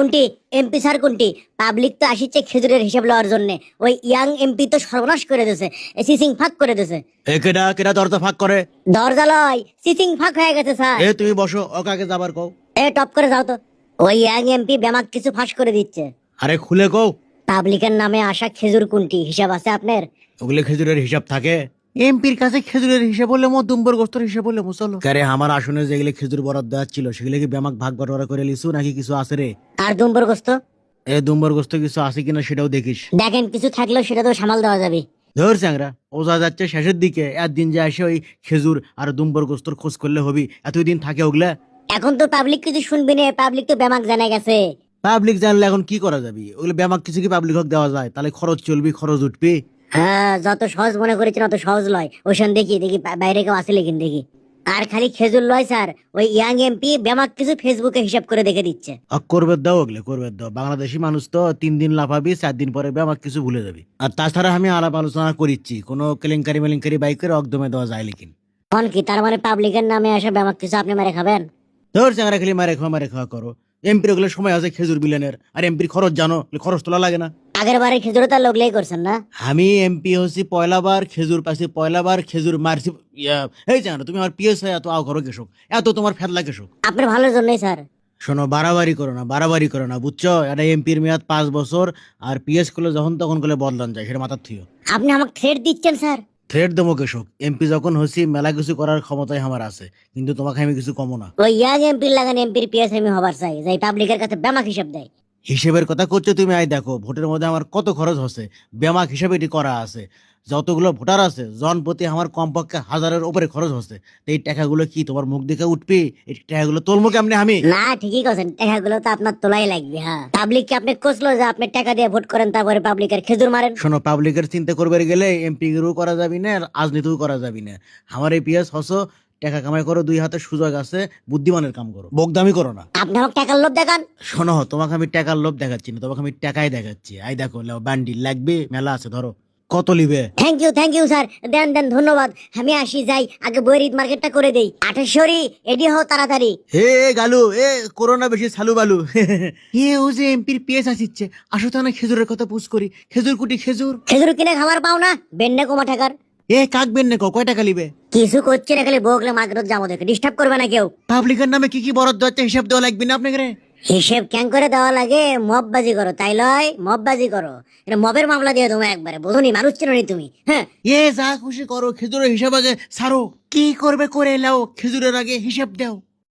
কোনটি MP sir কোনটি? Public তো আসিচ্ছে খেজুরের হিসাব লওয়ার জন্য। ওই ইয়াং এমপি তো সর্বনাশ করে দিয়েছে, সিসিং ফাঁক করে দিয়েছে। এ কেডা কেডা দরজা ফাঁক করে? দরজা লয়, সিসিং ফাঁক হয়ে গেছে স্যার। এ তুমি বসো, ওকে আগে যাবার কও। টপ করে যাও তো। ওই ইয়াং এমপি বেমাক কিছু ফাঁস করে দিচ্ছে। আরে খুলে কও। পাবলিকের নামে আসা খেজুর কোনটি হিসাব আছে আপনার? ওগুলো খেজুরের হিসাব থাকে? এমপির কাছে খেজুরের হিসাব বললে মো দুম্বর গোস্তর হিসাব বললে মো চলো। আরে আমার আসনে যেগুলো খেজুর বরাদ্দ দেওয়া ছিল সেগুলো কি ব্যামাক ভাগ বাটোয়ারা করে লিছু নাকি কিছু আছে রে? আর দুম্বর গোস্ত? এ দুম্বর গোস্ত কিছু আছে কিনা সেটাও দেখিস। দেখেন কিছু থাকলেও সেটা তো সামাল দেওয়া যাবে। ধর চ্যাংরা, ও যা যাচ্ছে শেষের দিকে একদিন যে আসে ওই খেজুর আর দুম্বর গোস্তর খোঁজ করলে হবি, এতদিন থাকে ওগুলা? এখন তো পাবলিক কিছু শুনবি না, পাবলিক তো বেমাক জানা গেছে। পাবলিক জানলে এখন কি করা যাবে? ওগুলো ব্যামাক কিছু কি পাবলিক হক দেওয়া যায়? তাহলে খরচ চলবি, খরচ উঠবি। হ্যাঁ, যত সহজ মনে করেছেন অত সহজ লয়। ওইখান দেখি দেখি বাইরে কেউ আসে লেকিন দেখি। আর খালি খেজুর লয় স্যার, ওই ইয়াং এমপি বেমাক কিছু ফেসবুকে হিসাব করে দেখে দিচ্ছে। করবে দাও, ওগুলো করবে দাও। বাংলাদেশি মানুষ তো 3 দিন লাফাবি, 4 দিন পরে ব্যামাক কিছু ভুলে যাবি। আর তাছাড়া আমি আলাপ আলোচনা করিচ্ছি, কোনো কেলেঙ্কারি মেলেঙ্কারি বাইকের একদমে দেওয়া যায় লেকিন। কোন কি তার মানে পাবলিকের নামে আসা বেমাক কিছু আপনি মেরে খাবেন? ধর চ্যাংরা, খালি মারে খাওয়া করো। এমপির ওগুলো সময় আছে খেজুর বিলেনের, আর এমপির খরচ জানো, খরচ তোলা লাগে না? আগের বারে খেজুর তার লোকলেই করছেন না? আমি এমপি হচ্ছি পয়লাবার, খেজুর পাইছি পয়লাবার, খেজুর মারছি এই জানো তুমি আমার পিএস এত আও করো কেশক, এত তোমার ফেদলা কেশক। আপনার ভালোর জন্যই স্যার। শোনো, বাড়াবাড়ি করো না, বাড়াবাড়ি করো না, বুঝছো? এটা এমপির মেয়াদ 5 বছর, আর পিএস করলে যখন তখন করলে বদলান যায়, সেটা মাথার থিও। আপনি আমাকে থ্রেট দিচ্ছেন স্যার? থ্রেড দেবো কেশক? এমপি যখন হচ্ছি মেলা কিছু করার ক্ষমতাই আমার আছে, কিন্তু তোমাকে আমি কিছু কমো না। ওই ইয়াং এমপির লাগান এমপির পিএস আমি হবার চাই, যাই পাবলিকের কাছে বেমাক হিসাব দেয়। হিসেবের কথা করছো তুমি? আই দেখো ভোটের মধ্যে আমার কত খরচ হচ্ছে, ব্যামাক হিসাবে এটি করা আছে। যতগুলো ভোটার আছে জনপ্রতি আমার কমপক্ষে 1000-এর উপরে খরচ হচ্ছে। তো এই টাকাগুলো কি তোমার মুখ দেখে উঠবে? এই টাকাগুলো তোলমো কেমনে আমি? না ঠিকই করছেন, টাকাগুলো তো আপনার তোলাই লাগবে। হ্যাঁ, পাবলিক কে আপনি কোসলো যে আপনি টাকা দিয়ে ভোট করেন, তারপরে পাবলিকের খেজুর মারেন? শোনো, পাবলিকের চিন্তা করবে গেলে এমপি এরও করা যাবি না, রাজনীতিও করা যাবি না। আমার এই পিএস হসো, টাকা কামাই করো, 2 হাতে সুযোগ আছে, বুদ্ধিমানের কাম করো, বকদামি করো না। আপনি আমাকে টাকার লোভ দেখান? শোনো, তোমাকে আমি টাকার লোভ দেখাচ্ছি না, তোমাকে আমি টাকাই দেখাচ্ছি। আই দেখো, বান্ডিল লাগবে, মেলা আছে, ধরো। কত লিবে? থ্যাংক ইউ স্যার, দেন দেন, ধন্যবাদ। আমি আসি, যাই আগে বইয়ের ঈদ মার্কেটটা করে দেই। 28 এডি হও তাড়াতাড়ি। হে গালু, করোনা বেশি সালু বালু। ও যে এমপির পিএস আসিচ্ছে, আসো তো না খেজুরের কথা পুষ করি। খেজুর কুটি খেজুর। খেজুর কিনে খাবার পাও না? বেন্নে কমা টাকার। কাকবেন না, কয় টাকা লিবে? কিছু করছে না, খালি বগলে মার্কেট যাবো দেখে ডিস্টার্ব করবে না কেউ। পাবলিকের নামে কি কি বরাদ্দ আছে হিসাব দেওয়া লাগবে না আপনাকে রে? হিসেব ক্যাং করে দেওয়া লাগে? মববাজি করো তাই লয়? মববাজি করো, এটা মবের মামলা দিয়ে তোমার একবারে। বুঝুনি, মানুষ চেনো নি তুমি। হ্যাঁ, যা খুশি করো, খেজুরের হিসাব আগে সারো। কি করবে করে এলাও, খেজুরের আগে হিসাব দাও।